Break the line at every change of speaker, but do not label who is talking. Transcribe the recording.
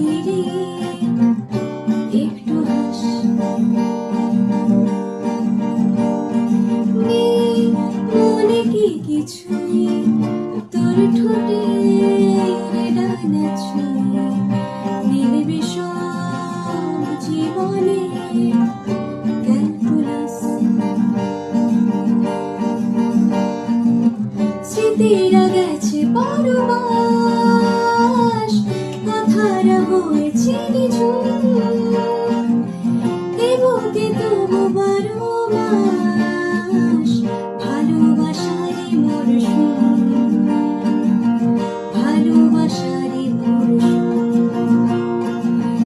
ঘিরে একটু হাস। মনে কি কিছুই তোর ঠোঁটের ডানা ছুঁয়ে দিলে বিষম জীবনে ক্যালকুলাস। স্মৃতিরা গেছে পরবাস, কথারা হয়েছে নিঝুম, এ বুকে তবু বারো মাস